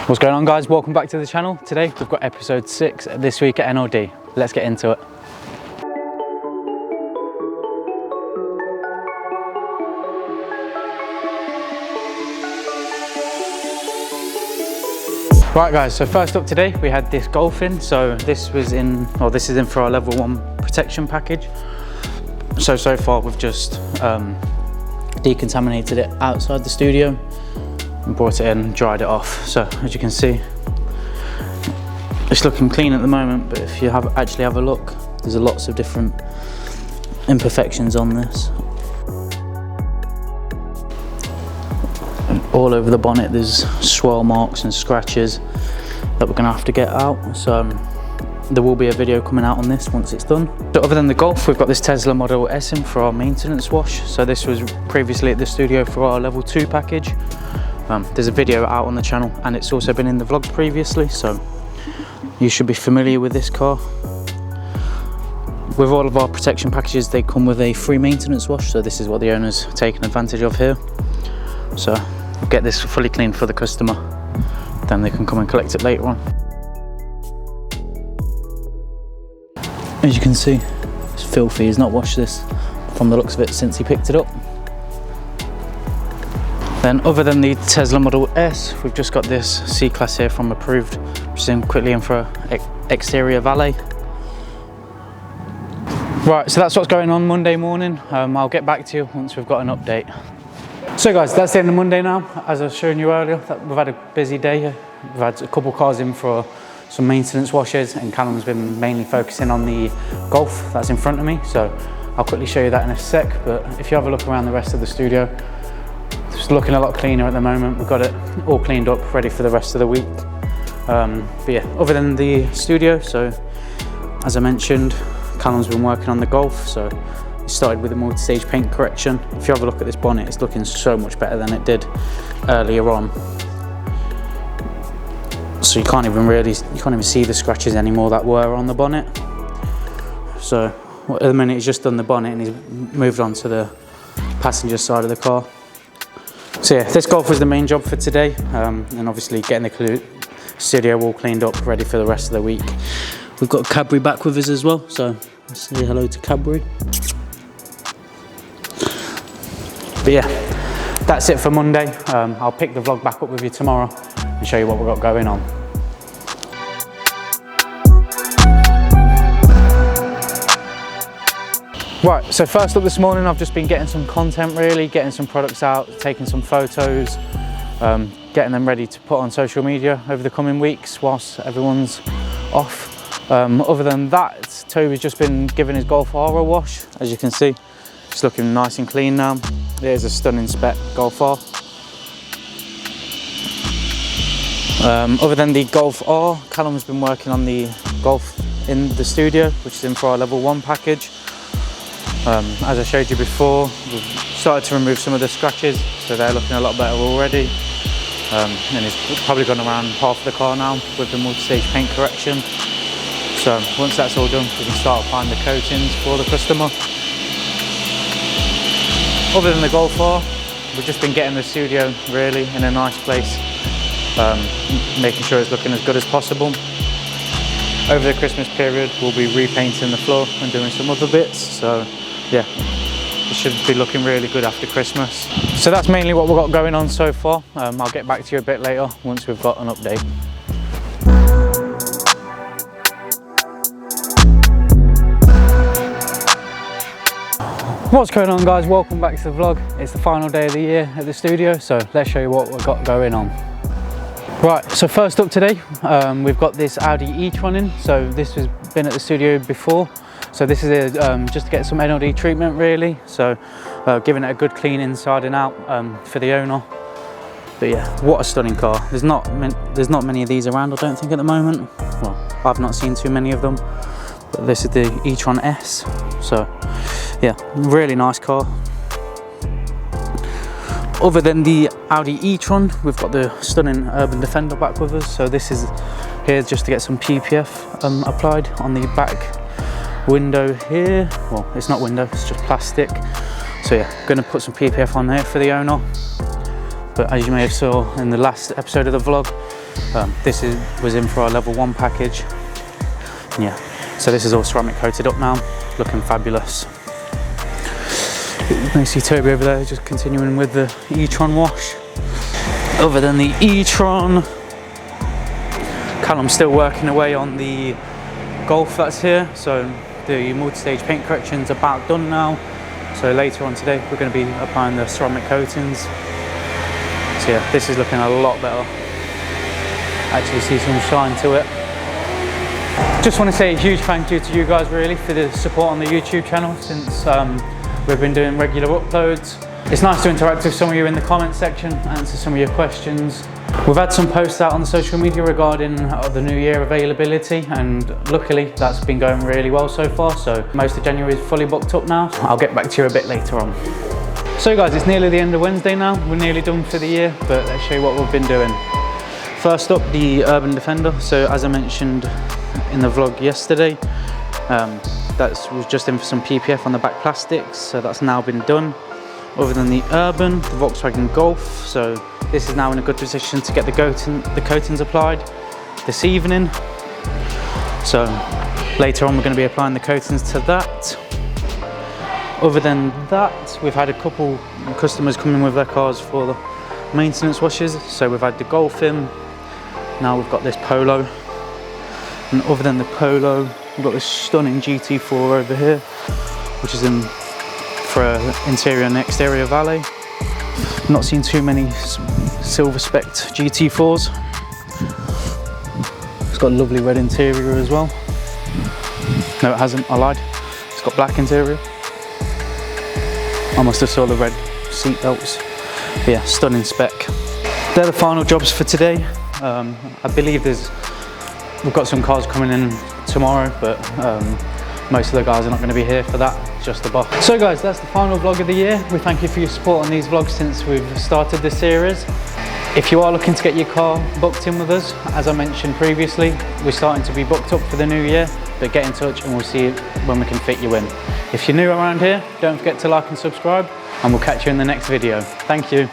What's going on, guys? Welcome back to the channel. Today we've got episode 6 this week at NLD. Let's get into it. Right guys, so first up today we had this Golf in. So this is in for our level 1 protection package. So far we've just decontaminated it outside the studio and brought it in and dried it off. So as you can see, it's looking clean at the moment, but if you actually have a look, there's lots of different imperfections on this. All over the bonnet there's swirl marks and scratches that we're gonna have to get out. So there will be a video coming out on this once it's done. So other than the Golf, we've got this Tesla Model S in for our maintenance wash. So this was previously at the studio for our level 2 package. There's a video out on the channel and it's also been in the vlogs previously, so you should be familiar with this car. With all of our protection packages, they come with a free maintenance wash, so this is what the owner's taken advantage of here. So we'll get this fully cleaned for the customer, then they can come and collect it later on. As you can see, it's filthy. He's not washed this from the looks of it since he picked it up. Then other than the Tesla Model S, we've just got this C-Class here from Approved, which is quickly in for exterior valet. Right, so that's what's going on Monday morning. I'll get back to you once we've got an update. So guys, that's the end of Monday now. As I was showing you earlier, we've had a busy day. We've had a couple cars in for some maintenance washes, and Callum's been mainly focusing on the Golf that's in front of me. So I'll quickly show you that in a sec, but if you have a look around the rest of the studio, it's looking a lot cleaner at the moment. We've got it all cleaned up, ready for the rest of the week. But yeah, other than the studio, so as I mentioned, Callum's been working on the Golf. So he started with a multi-stage paint correction. If you have a look at this bonnet, it's looking so much better than it did earlier on. So you can't even see the scratches anymore that were on the bonnet. So at the minute he's just done the bonnet and he's moved on to the passenger side of the car. So yeah, this Golf was the main job for today, and obviously getting the studio all cleaned up, ready for the rest of the week. We've got Cadbury back with us as well, so let's say hello to Cadbury. But yeah, that's it for Monday. I'll pick the vlog back up with you tomorrow and show you what we've got going on. Right, so first up this morning, I've just been getting some content really, getting some products out, taking some photos, getting them ready to put on social media over the coming weeks whilst everyone's off. Other than that, Toby's just been giving his Golf R a wash. As you can see, it's looking nice and clean now. There's a stunning spec Golf R. Other than the Golf R, Callum's been working on the Golf in the studio, which is in for our level 1 package. As I showed you before, we've started to remove some of the scratches, so they're looking a lot better already. And he's probably gone around half the car now with the multi-stage paint correction. So once that's all done, we can start applying the coatings for the customer. Other than the Golf R, we've just been getting the studio really in a nice place, making sure it's looking as good as possible. Over the Christmas period, we'll be repainting the floor and doing some other bits. So yeah, it should be looking really good after Christmas. So that's mainly what we've got going on so far. I'll get back to you a bit later once we've got an update. What's going on, guys? Welcome back to the vlog. It's the final day of the year at the studio, so let's show you what we've got going on. Right, so first up today, we've got this Audi e-tron in. So this has been at the studio before. So this is just to get some NLD treatment really. So giving it a good clean inside and out for the owner. But yeah, what a stunning car. There's not many of these around, I don't think, at the moment. Well, I've not seen too many of them. But this is the e-tron S. So yeah, really nice car. Other than the Audi e-tron, we've got the stunning Urban Defender back with us. So this is here just to get some PPF applied on the back window here. Well, it's not window, it's just plastic. So yeah, going to put some PPF on there for the owner. But as you may have saw in the last episode of the vlog, Was in for our level 1 package. Yeah, so this is all ceramic coated up now, looking fabulous. You can see Toby over there just continuing with the e-tron wash. Other than the e-tron, Callum's still working away on the Golf that's here. So the multi-stage paint correction's about done now. So later on today, we're going to be applying the ceramic coatings. So yeah, this is looking a lot better. Actually see some shine to it. Just want to say a huge thank you to you guys really for the support on the YouTube channel since we've been doing regular uploads. It's nice to interact with some of you in the comment section, answer some of your questions. We've had some posts out on the social media regarding the new year availability, and luckily that's been going really well so far. So most of January is fully booked up now. I'll get back to you a bit later on. So guys, it's nearly the end of Wednesday now. We're nearly done for the year, but let's show you what we've been doing. First up, the Urban Defender. So as I mentioned in the vlog yesterday, that was just in for some PPF on the back plastics, so that's now been done. Other than the Urban, the Volkswagen Golf, so this is now in a good position to get the coatings applied this evening. So later on we're going to be applying the coatings to that. Other than that, we've had a couple customers come in with their cars for the maintenance washes. So we've had the Golf in, now we've got this Polo. And other than the Polo, we've got this stunning GT4 over here, which is in for interior and exterior valet. Not seen too many silver specced GT4s. It's got a lovely red interior as well. No, it hasn't, I lied. It's got black interior. I must have saw the red seat belts. But yeah, stunning spec. They're the final jobs for today. I believe we've got some cars coming in tomorrow, but most of the guys are not going to be here for that, just the boss. So guys, that's the final vlog of the year. We thank you for your support on these vlogs since we've started this series. If you are looking to get your car booked in with us, as I mentioned previously, we're starting to be booked up for the new year, but get in touch and we'll see when we can fit you in. If you're new around here, don't forget to like and subscribe, and we'll catch you in the next video. Thank you.